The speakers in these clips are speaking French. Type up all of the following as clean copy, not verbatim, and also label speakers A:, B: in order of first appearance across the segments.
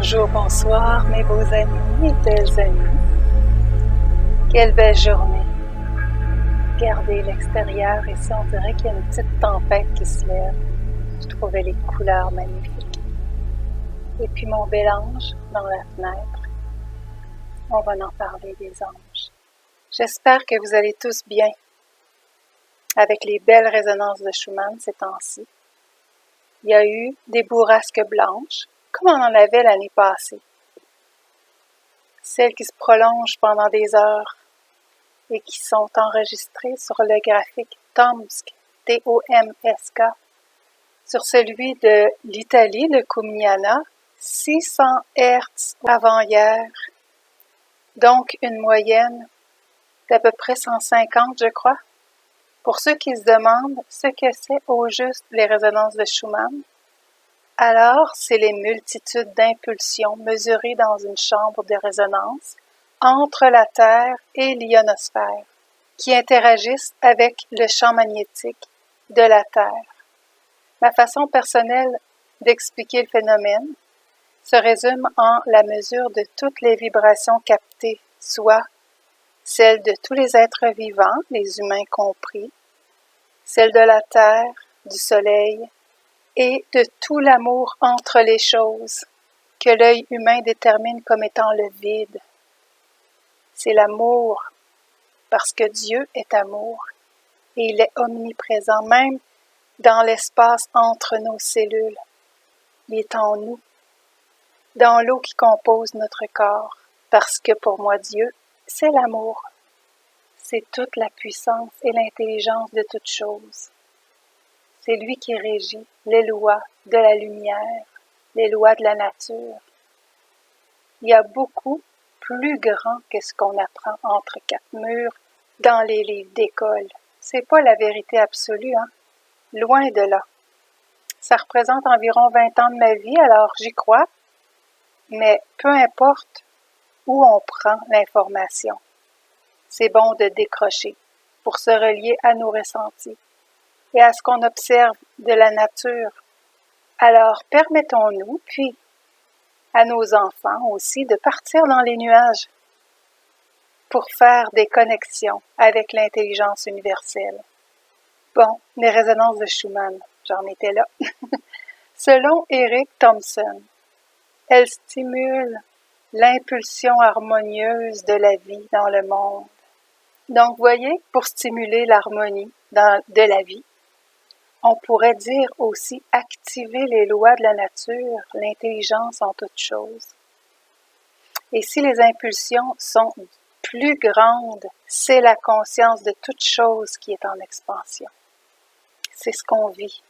A: Bonjour, bonsoir mes beaux amis et belles amies. Quelle belle journée. Regardez l'extérieur ici, on dirait qu'il y a une petite tempête qui se lève. Je trouvais les couleurs magnifiques. Et puis mon bel ange dans la fenêtre. On va en parler des anges. J'espère que vous allez tous bien avec les belles résonances de Schumann ces temps-ci. Il y a eu des bourrasques blanches, comme on en avait l'année passée. Celles qui se prolongent pendant des heures et qui sont enregistrées sur le graphique Tomsk, T-O-M-S-K, sur celui de l'Italie, le Cumiana, 600 Hz avant-hier, donc une moyenne d'à peu près 150, je crois. Pour ceux qui se demandent ce que c'est au juste les résonances de Schumann, alors c'est les multitudes d'impulsions mesurées dans une chambre de résonance entre la Terre et l'ionosphère, qui interagissent avec le champ magnétique de la Terre. Ma façon personnelle d'expliquer le phénomène se résume en la mesure de toutes les vibrations captées, soit celles de tous les êtres vivants, les humains compris, celles de la Terre, du Soleil, et de tout l'amour entre les choses que l'œil humain détermine comme étant le vide. C'est l'amour, parce que Dieu est amour, et il est omniprésent, même dans l'espace entre nos cellules. Il est en nous, dans l'eau qui compose notre corps, parce que pour moi, Dieu, c'est l'amour. C'est toute la puissance et l'intelligence de toutes choses. C'est lui qui régit les lois de la lumière, les lois de la nature. Il y a beaucoup plus grand que ce qu'on apprend entre quatre murs dans les livres d'école. C'est pas la vérité absolue, hein? Loin de là. Ça représente environ 20 ans de ma vie, alors j'y crois, mais peu importe où on prend l'information, c'est bon de décrocher pour se relier à nos ressentis et à ce qu'on observe de la nature. Alors permettons-nous, puis à nos enfants aussi, de partir dans les nuages pour faire des connexions avec l'intelligence universelle. Bon, les résonances de Schumann, j'en étais là. Selon Eric Thompson, elles stimulent l'impulsion harmonieuse de la vie dans le monde. Donc, voyez, pour stimuler l'harmonie de la vie, on pourrait dire aussi activer les lois de la nature, l'intelligence en toutes choses. Et si les impulsions sont plus grandes, c'est la conscience de toute chose qui est en expansion. C'est ce qu'on vit.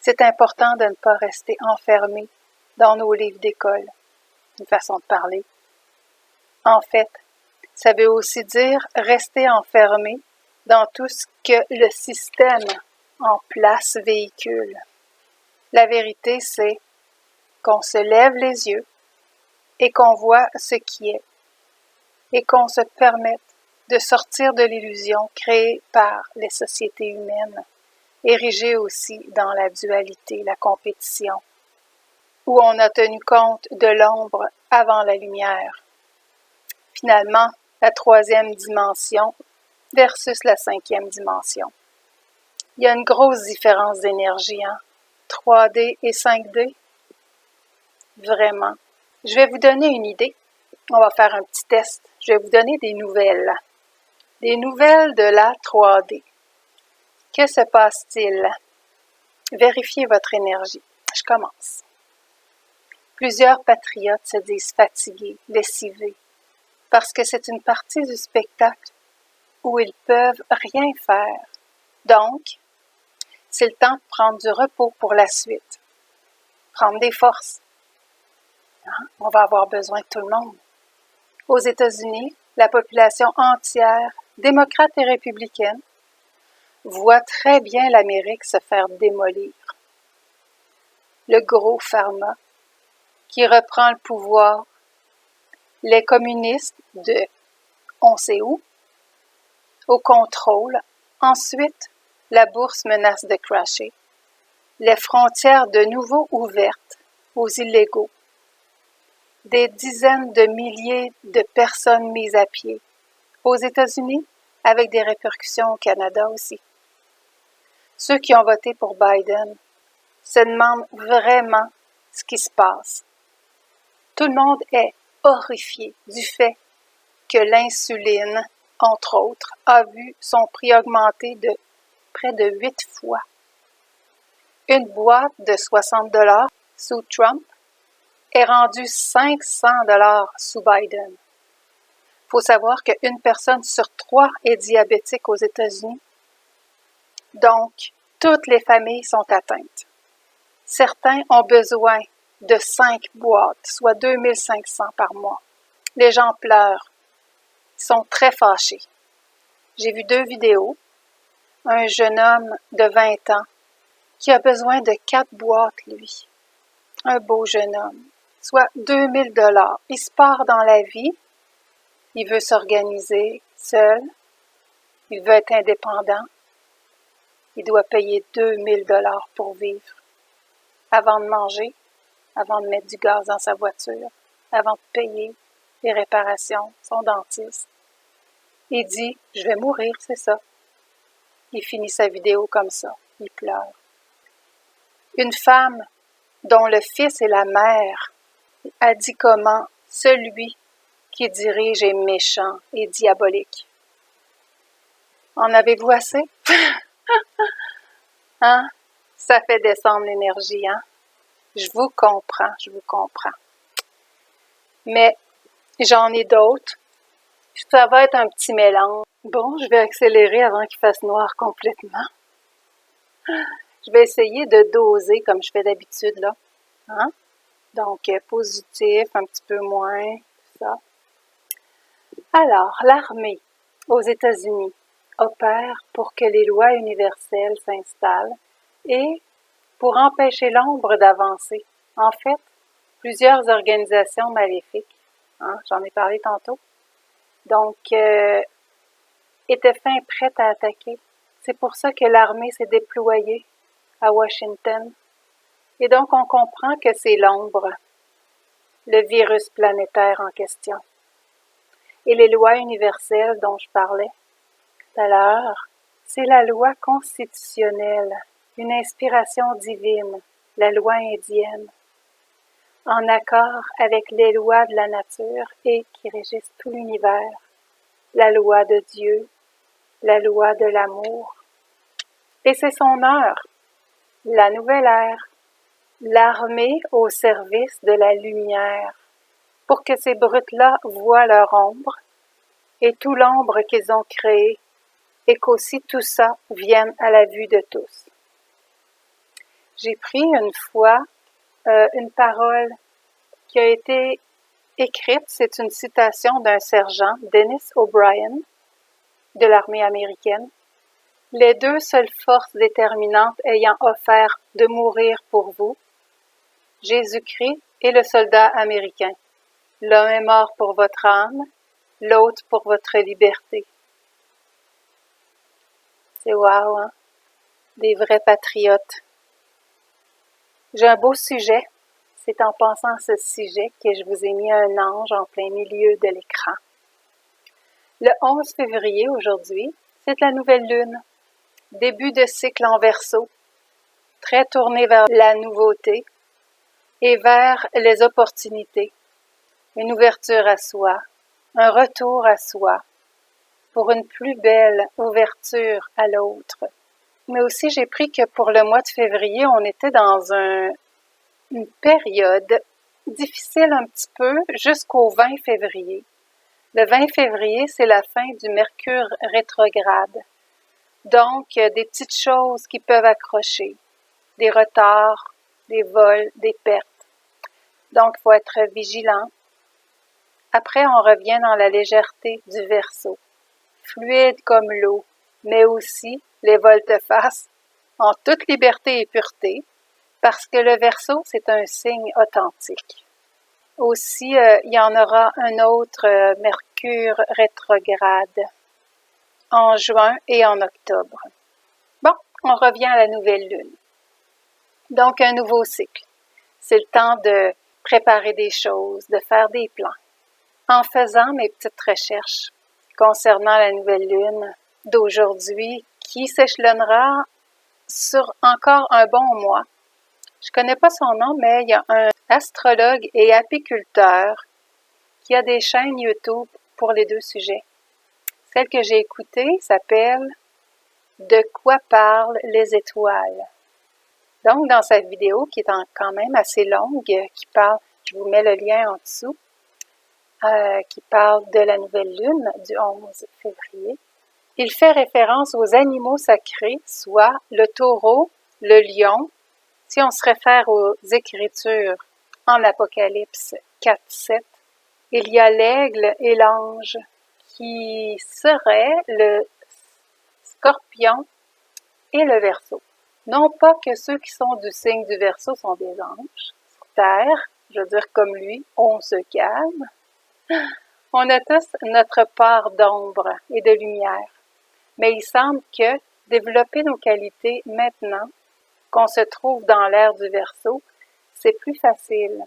A: C'est important de ne pas rester enfermé dans nos livres d'école, une façon de parler. En fait, ça veut aussi dire rester enfermé dans tout ce que le système en place véhicule. La vérité, c'est qu'on se lève les yeux et qu'on voit ce qui est et qu'on se permette de sortir de l'illusion créée par les sociétés humaines, érigées aussi dans la dualité, la compétition, où on a tenu compte de l'ombre avant la lumière. Finalement, la 3e dimension versus la 5e dimension. Il y a une grosse différence d'énergie, hein? 3D et 5D. Vraiment. Je vais vous donner une idée. On va faire un petit test. Je vais vous donner des nouvelles. Des nouvelles de la 3D. Que se passe-t-il? Vérifiez votre énergie. Je commence. Plusieurs patriotes se disent fatigués, lessivés, parce que c'est une partie du spectacle où ils peuvent rien faire. Donc, c'est le temps de prendre du repos pour la suite. Prendre des forces. On va avoir besoin de tout le monde. Aux États-Unis, la population entière, démocrate et républicaine, voit très bien l'Amérique se faire démolir. Le gros pharma qui reprend le pouvoir, les communistes de on sait où, au contrôle. Ensuite, la bourse menace de crasher. Les frontières de nouveau ouvertes aux illégaux. des dizaines de milliers de personnes mises à pied. Aux États-Unis, avec des répercussions au Canada aussi. Ceux qui ont voté pour Biden se demandent vraiment ce qui se passe. Tout le monde est horrifié du fait que l'insuline, entre autres, a vu son prix augmenter de près de 8 fois. Une boîte de 60 $ sous Trump est rendue 500 $ sous Biden. Il faut savoir qu'une personne sur 3 est diabétique aux États-Unis. Donc, toutes les familles sont atteintes. Certains ont besoin de 5 boîtes, soit 2500 par mois. Les gens pleurent. Ils sont très fâchés. J'ai vu 2 vidéos. Un jeune homme de 20 ans qui a besoin de 4 boîtes, lui. Un beau jeune homme. Soit 2000 $. Il se part dans la vie. Il veut s'organiser seul. Il veut être indépendant. Il doit payer 2000 $ pour vivre. Avant de manger, avant de mettre du gaz dans sa voiture, avant de payer les réparations, son dentiste. Il dit « Je vais mourir, c'est ça ». Il finit sa vidéo comme ça. Il pleure. Une femme dont le fils et la mère a dit comment celui qui dirige est méchant et diabolique. En avez-vous assez? Hein? Ça fait descendre l'énergie, hein? Je vous comprends. Mais j'en ai d'autres. Ça va être un petit mélange. Bon, je vais accélérer avant qu'il fasse noir complètement. Je vais essayer de doser comme je fais d'habitude, là. Hein? Donc, positif, un petit peu moins, ça. Alors, l'armée aux États-Unis opère pour que les lois universelles s'installent et pour empêcher l'ombre d'avancer. En fait, plusieurs organisations maléfiques, hein, j'en ai parlé tantôt, donc étaient fin prêtes à attaquer. C'est pour ça que l'armée s'est déployée à Washington. Et donc, on comprend que c'est l'ombre, le virus planétaire en question. Et les lois universelles dont je parlais tout à l'heure, c'est la loi constitutionnelle, une inspiration divine, la loi indienne, en accord avec les lois de la nature et qui régissent tout l'univers, la loi de Dieu, la loi de l'amour. Et c'est son heure, la nouvelle ère, l'armée au service de la lumière, pour que ces brutes-là voient leur ombre et tout l'ombre qu'ils ont créé, et qu'aussi tout ça vienne à la vue de tous. J'ai pris une fois une parole qui a été écrite, c'est une citation d'un sergent, Dennis O'Brien, de l'armée américaine. Les 2 seules forces déterminantes ayant offert de mourir pour vous, Jésus-Christ et le soldat américain. L'un est mort pour votre âme, l'autre pour votre liberté. C'est wow, hein? Des vrais patriotes. J'ai un beau sujet. C'est en pensant à ce sujet que je vous ai mis un ange en plein milieu de l'écran. Le 11 février, aujourd'hui, c'est la nouvelle lune. Début de cycle en Verseau, très tourné vers la nouveauté et vers les opportunités. Une ouverture à soi, un retour à soi, pour une plus belle ouverture à l'autre. Mais aussi, j'ai pris que pour le mois de février, on était dans une période difficile un petit peu jusqu'au 20 février. Le 20 février, c'est la fin du Mercure rétrograde. Donc, des petites choses qui peuvent accrocher, des retards, des vols, des pertes. Donc, il faut être vigilant. Après, on revient dans la légèreté du Verseau, fluide comme l'eau, mais aussi les volte-face en toute liberté et pureté, parce que le Verseau, c'est un signe authentique. Aussi, il y en aura un autre Mercure rétrograde en juin et en octobre. Bon, on revient à la nouvelle lune. Donc, un nouveau cycle. C'est le temps de préparer des choses, de faire des plans. En faisant mes petites recherches concernant la nouvelle lune d'aujourd'hui qui s'échelonnera sur encore un bon mois. Je connais pas son nom, mais il y a un astrologue et apiculteur qui a des chaînes YouTube pour les deux sujets. Celle que j'ai écoutée s'appelle « De quoi parlent les étoiles ». Donc, dans cette vidéo, qui est quand même assez longue, qui parle, je vous mets le lien en dessous, qui parle de la nouvelle lune du 11 février, il fait référence aux animaux sacrés, soit le taureau, le lion, si on se réfère aux Écritures en Apocalypse 4-7, il y a l'aigle et l'ange qui seraient le scorpion et le Verseau. Non pas que ceux qui sont du signe du Verseau sont des anges. Sur Terre, je veux dire comme lui, on se calme. On a tous notre part d'ombre et de lumière. Mais il semble que développer nos qualités maintenant, qu'on se trouve dans l'ère du Verseau, c'est plus facile.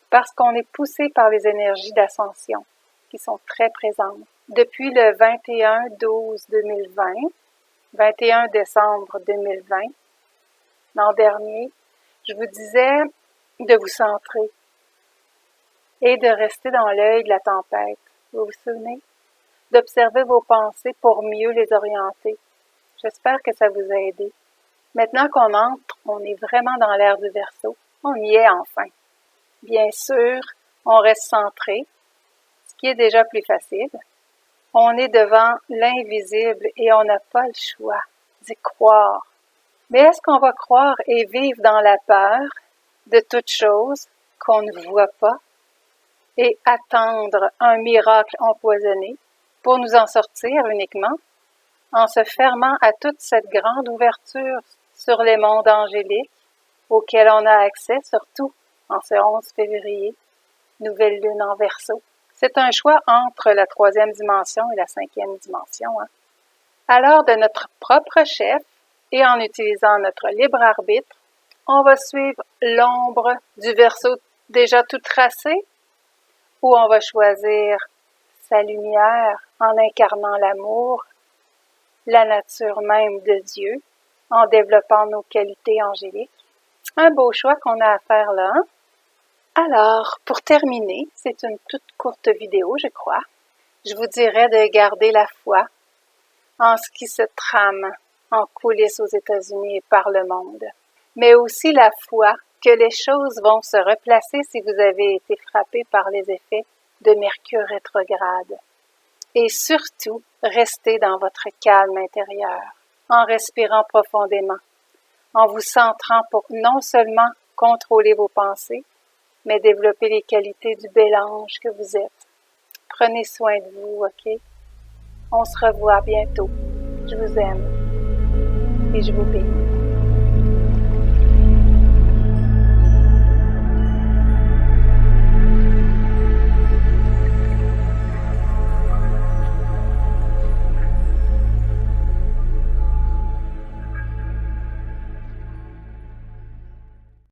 A: Parce qu'on est poussé par les énergies d'ascension qui sont très présentes. Depuis le 21/12/2020, 21 décembre 2020, l'an dernier, je vous disais de vous centrer et de rester dans l'œil de la tempête. Vous vous souvenez? D'observer vos pensées pour mieux les orienter. J'espère que ça vous a aidé. Maintenant qu'on entre, on est vraiment dans l'ère du Verseau. On y est enfin. Bien sûr, on reste centré, ce qui est déjà plus facile. On est devant l'invisible et on n'a pas le choix d'y croire. Mais est-ce qu'on va croire et vivre dans la peur de toute chose qu'on ne voit pas et attendre un miracle empoisonné pour nous en sortir uniquement en se fermant à toute cette grande ouverture sur les mondes angéliques auxquels on a accès, surtout en ce 11 février, nouvelle lune en Verseau. C'est un choix entre la 3e dimension et la 5e dimension. Alors, de notre propre chef et en utilisant notre libre arbitre, on va suivre l'ombre du Verseau déjà tout tracé ou on va choisir sa lumière en incarnant l'amour, la nature même de Dieu, en développant nos qualités angéliques. Un beau choix qu'on a à faire là. Alors, pour terminer, c'est une toute courte vidéo, je crois. Je vous dirais de garder la foi en ce qui se trame en coulisses aux États-Unis et par le monde, mais aussi la foi que les choses vont se replacer si vous avez été frappé par les effets de Mercure rétrograde. Et surtout, restez dans votre calme intérieur, en respirant profondément, en vous centrant pour non seulement contrôler vos pensées, mais développer les qualités du bel ange que vous êtes. Prenez soin de vous, ok? On se revoit bientôt. Je vous aime et je vous bénis.